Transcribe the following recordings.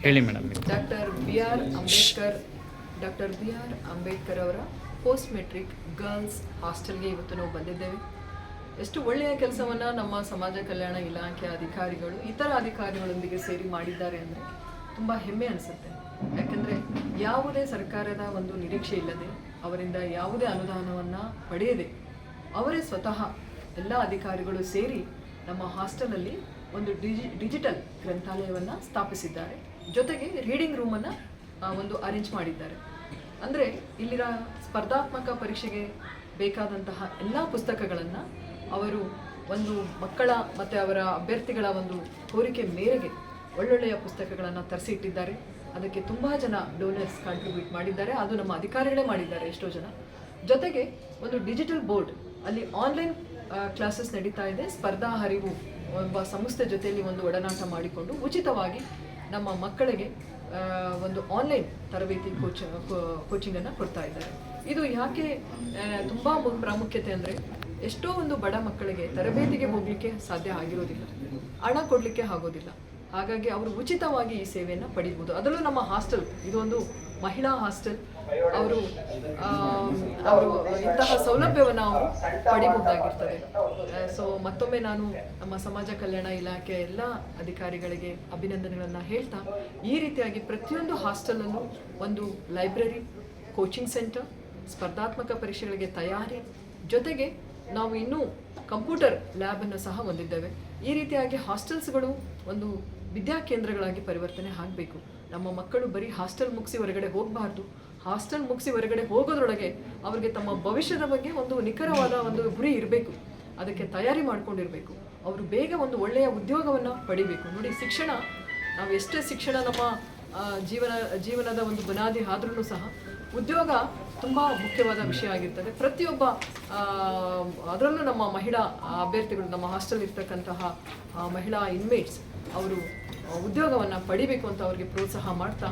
ಹೇಳಿ madam. Doctor B R Ambedkar ಅವರ post metric girls ಹಾಸ್ಟೆಲ್ಗೆ ಇವತ್ತು ನಾವು ಬಂದಿದ್ದೇವೆ. ಎಷ್ಟು ಒಳ್ಳೆಯ ಕೆಲಸವನ್ನು ನಮ್ಮ ಸಮಾಜ ಕಲ್ಯಾಣ ಇಲಾಖೆ ಅಧಿಕಾರಿಗಳು ಇತರ ಅಧಿಕಾರಿಗಳೊಂದಿಗೆ ಸೇರಿ ಮಾಡಿದ್ದಾರೆ ಅಂದರೆ ತುಂಬ ಹೆಮ್ಮೆ ಅನಿಸುತ್ತೆ. ಯಾಕಂದರೆ ಯಾವುದೇ ಸರ್ಕಾರದ ಒಂದು ನಿರೀಕ್ಷೆ ಇಲ್ಲದೆ, ಅವರಿಂದ ಯಾವುದೇ ಅನುದಾನವನ್ನು ಪಡೆಯದೆ, ಅವರೇ ಸ್ವತಃ ಎಲ್ಲ ಅಧಿಕಾರಿಗಳು ಸೇರಿ ನಮ್ಮ ಹಾಸ್ಟೆಲಲ್ಲಿ ಒಂದು ಡಿಜಿಟಲ್ ಗ್ರಂಥಾಲಯವನ್ನು ಸ್ಥಾಪಿಸಿದ್ದಾರೆ. ಜೊತೆಗೆ ರೀಡಿಂಗ್ ರೂಮನ್ನು ಒಂದು ಅರೇಂಜ್ ಮಾಡಿದ್ದಾರೆ. ಅಂದರೆ ಇಲ್ಲಿನ ಸ್ಪರ್ಧಾತ್ಮಕ ಪರೀಕ್ಷೆಗೆ ಬೇಕಾದಂತಹ ಎಲ್ಲ ಪುಸ್ತಕಗಳನ್ನು ಅವರು ಒಂದು ಮಕ್ಕಳ ಮತ್ತು ಅವರ ಅಭ್ಯರ್ಥಿಗಳ ಒಂದು ಕೋರಿಕೆ ಮೇರೆಗೆ ಒಳ್ಳೊಳ್ಳೆಯ ಪುಸ್ತಕಗಳನ್ನು ತರಿಸಿ ಇಟ್ಟಿದ್ದಾರೆ. ಅದಕ್ಕೆ ತುಂಬ ಜನ ಡೋನರ್ಸ್ ಕಾಂಟ್ರಿಬ್ಯೂಟ್ ಮಾಡಿದ್ದಾರೆ. ಅದು ನಮ್ಮ ಅಧಿಕಾರಿಗಳೇ ಮಾಡಿದ್ದಾರೆ ಎಷ್ಟೋ ಜನ. ಜೊತೆಗೆ ಒಂದು ಡಿಜಿಟಲ್ ಬೋರ್ಡ್, ಅಲ್ಲಿ ಆನ್ಲೈನ್ ಕ್ಲಾಸಸ್ ನಡೀತಾ ಇದೆ. ಸ್ಪರ್ಧಾ ಹರಿವು ಒಬ್ಬ ಸಂಸ್ಥೆ ಜೊತೆಯಲ್ಲಿ ಒಂದು ಒಡನಾಟ ಮಾಡಿಕೊಂಡು ಉಚಿತವಾಗಿ ನಮ್ಮ ಮಕ್ಕಳಿಗೆ ಒಂದು ಆನ್ಲೈನ್ ತರಬೇತಿ ಕೋಚಿಂಗನ್ನು ಕೊಡ್ತಾ ಇದ್ದಾರೆ. ಇದು ಯಾಕೆ ತುಂಬ ಪ್ರಾಮುಖ್ಯತೆ ಅಂದರೆ, ಎಷ್ಟೋ ಒಂದು ಬಡ ಮಕ್ಕಳಿಗೆ ತರಬೇತಿಗೆ ಹೋಗಲಿಕ್ಕೆ ಸಾಧ್ಯ ಆಗಿರೋದಿಲ್ಲ, ಹಣ ಕೊಡಲಿಕ್ಕೆ ಆಗೋದಿಲ್ಲ. ಹಾಗಾಗಿ ಅವರು ಉಚಿತವಾಗಿ ಈ ಸೇವೆಯನ್ನು ಪಡಿಬೋದು. ಅದರಲ್ಲೂ ನಮ್ಮ ಹಾಸ್ಟೆಲ್ ಇದೊಂದು ಮಹಿಳಾ ಹಾಸ್ಟೆಲ್. ಅವರು ಇಂತಹ ಸೌಲಭ್ಯವನ್ನು ಅವರು ಪಡಿಬಹುದಾಗಿರ್ತದೆ. ಸೊ ಮತ್ತೊಮ್ಮೆ ನಾನು ನಮ್ಮ ಸಮಾಜ ಕಲ್ಯಾಣ ಇಲಾಖೆ ಎಲ್ಲ ಅಧಿಕಾರಿಗಳಿಗೆ ಅಭಿನಂದನೆಗಳನ್ನು ಹೇಳ್ತಾ, ಈ ರೀತಿಯಾಗಿ ಪ್ರತಿಯೊಂದು ಹಾಸ್ಟೆಲಲ್ಲೂ ಒಂದು ಲೈಬ್ರರಿ, ಕೋಚಿಂಗ್ ಸೆಂಟರ್, ಸ್ಪರ್ಧಾತ್ಮಕ ಪರೀಕ್ಷೆಗಳಿಗೆ ತಯಾರಿ, ಜೊತೆಗೆ ನಾವು ಇನ್ನೂ ಕಂಪ್ಯೂಟರ್ ಲ್ಯಾಬನ್ನು ಸಹ ಹೊಂದಿದ್ದೇವೆ. ಈ ರೀತಿಯಾಗಿ ಹಾಸ್ಟೆಲ್ಸ್ಗಳು ಒಂದು ವಿದ್ಯಾಕೇಂದ್ರಗಳಾಗಿ ಪರಿವರ್ತನೆ ಆಗಬೇಕು. ನಮ್ಮ ಮಕ್ಕಳು ಬರೀ ಹಾಸ್ಟೆಲ್ ಮುಗಿಸಿ ಹೊರಗಡೆ ಹೋಗಬಾರ್ದು. ಹಾಸ್ಟೆಲ್ ಮುಗಿಸಿ ಹೊರಗಡೆ ಹೋಗೋದ್ರೊಳಗೆ ಅವರಿಗೆ ತಮ್ಮ ಭವಿಷ್ಯದ ಬಗ್ಗೆ ಒಂದು ನಿಖರವಾದ ಒಂದು ಗುರಿ ಇರಬೇಕು. ಅದಕ್ಕೆ ತಯಾರಿ ಮಾಡ್ಕೊಂಡಿರಬೇಕು. ಅವರು ಬೇಗ ಒಂದು ಒಳ್ಳೆಯ ಉದ್ಯೋಗವನ್ನು ಪಡಿಬೇಕು. ನೋಡಿ, ಶಿಕ್ಷಣ, ನಾವು ಎಷ್ಟೇ ಶಿಕ್ಷಣ ನಮ್ಮ ಜೀವನದ ಒಂದು ಬುನಾದಿ ಆದ್ರೂ ಸಹ ಉದ್ಯೋಗ ತುಂಬ ಮುಖ್ಯವಾದ ವಿಷಯ ಆಗಿರ್ತದೆ. ಪ್ರತಿಯೊಬ್ಬ ಅದರಲ್ಲೂ ನಮ್ಮ ಮಹಿಳಾ ಅಭ್ಯರ್ಥಿಗಳು, ನಮ್ಮ ಹಾಸ್ಟೆಲ್ ಇರ್ತಕ್ಕಂತಹ ಮಹಿಳಾ ಇನ್ಮೇಟ್ಸ್ ಅವರು ಉದ್ಯೋಗವನ್ನು ಪಡಿಬೇಕು ಅಂತ ಅವರಿಗೆ ಪ್ರೋತ್ಸಾಹ ಮಾಡ್ತಾ,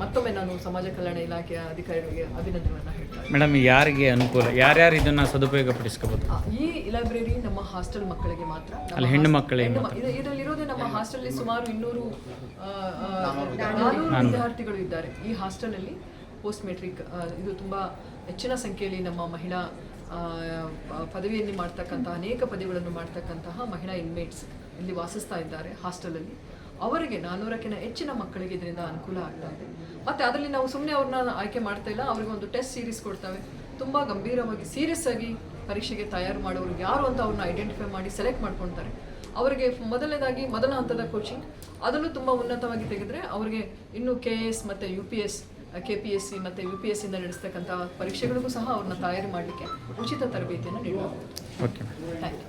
ಮತ್ತೊಮ್ಮೆ ನಾನು ಸಮಾಜ ಕಲ್ಯಾಣ ಇಲಾಖೆಯ ಅಧಿಕಾರಿಗಳಿಗೆ ಅಭಿನಂದನೆಯನ್ನು ಹೇಳ್ತಾರೆ. ಮೇಡಮ್, ಯಾರಿಗೆ ಅನುಕೂಲ, ಯಾರ್ಯಾರು ಇದನ್ನು ಸದುಪಯೋಗ ಪಡಿಸ್ಕೋಬಹುದು? ಈ ಲೈಬ್ರರಿ ನಮ್ಮ ಹಾಸ್ಟೆಲ್ ಮಕ್ಕಳಿಗೆ ಮಾತ್ರ. ಅಲ್ಲಿ ಹೆಣ್ಣು ಮಕ್ಕಳಿಗೆ ಇದರಲ್ಲಿರೋದೇ ನಮ್ಮ ಹಾಸ್ಟೆಲ್ ಸುಮಾರು 200 ವಿದ್ಯಾರ್ಥಿಗಳು ಇದ್ದಾರೆ. ಈ ಹಾಸ್ಟೆಲಲ್ಲಿ ಪೋಸ್ಟ್ ಮೆಟ್ರಿಕ್ ಇದು ತುಂಬ ಹೆಚ್ಚಿನ ಸಂಖ್ಯೆಯಲ್ಲಿ ನಮ್ಮ ಮಹಿಳಾ ಪದವಿಯಲ್ಲಿ ಮಾಡ್ತಕ್ಕಂತಹ, ಅನೇಕ ಪದವಿಗಳನ್ನು ಮಾಡ್ತಕ್ಕಂತಹ ಮಹಿಳಾ ಇನ್ಮೇಟ್ಸ್ ಇಲ್ಲಿ ವಾಸಿಸ್ತಾ ಇದ್ದಾರೆ ಹಾಸ್ಟೆಲಲ್ಲಿ. ಅವರಿಗೆ 400ಕ್ಕಿಂತ ಹೆಚ್ಚಿನ ಮಕ್ಕಳಿಗೆ ಇದರಿಂದ ಅನುಕೂಲ ಆಗ್ತಾ ಇದೆ. ಮತ್ತು ಅದರಲ್ಲಿ ನಾವು ಸುಮ್ಮನೆ ಅವ್ರನ್ನ ಆಯ್ಕೆ ಮಾಡ್ತಾ ಇಲ್ಲ, ಅವರಿಗೆ ಒಂದು ಟೆಸ್ಟ್ ಸೀರೀಸ್ ಕೊಡ್ತೇವೆ. ತುಂಬ ಗಂಭೀರವಾಗಿ ಸೀರಿಯಸ್ ಆಗಿ ಪರೀಕ್ಷೆಗೆ ತಯಾರು ಮಾಡೋರು ಯಾರು ಅಂತ ಅವ್ರನ್ನ ಐಡೆಂಟಿಫೈ ಮಾಡಿ ಸೆಲೆಕ್ಟ್ ಮಾಡ್ಕೊಳ್ತಾರೆ. ಅವರಿಗೆ ಮೊದಲನೇದಾಗಿ ಮೊದಲ ಹಂತದ ಕೋಚಿಂಗ್, ಅದನ್ನು ತುಂಬ ಉನ್ನತವಾಗಿ ತೆಗೆದರೆ ಅವರಿಗೆ ಇನ್ನು KS ಮತ್ತು UPS, KPSC ಮತ್ತು UPSC ಇಂದ ನಡೆಸ್ತಕ್ಕಂಥ ಪರೀಕ್ಷೆಗಳಿಗೂ ಸಹ ಅವ್ರನ್ನ ತಯಾರಿ ಮಾಡಲಿಕ್ಕೆ ಉಚಿತ ತರಬೇತಿಯನ್ನು ನೀಡಲಾಗುತ್ತದೆ. Okay, thank you.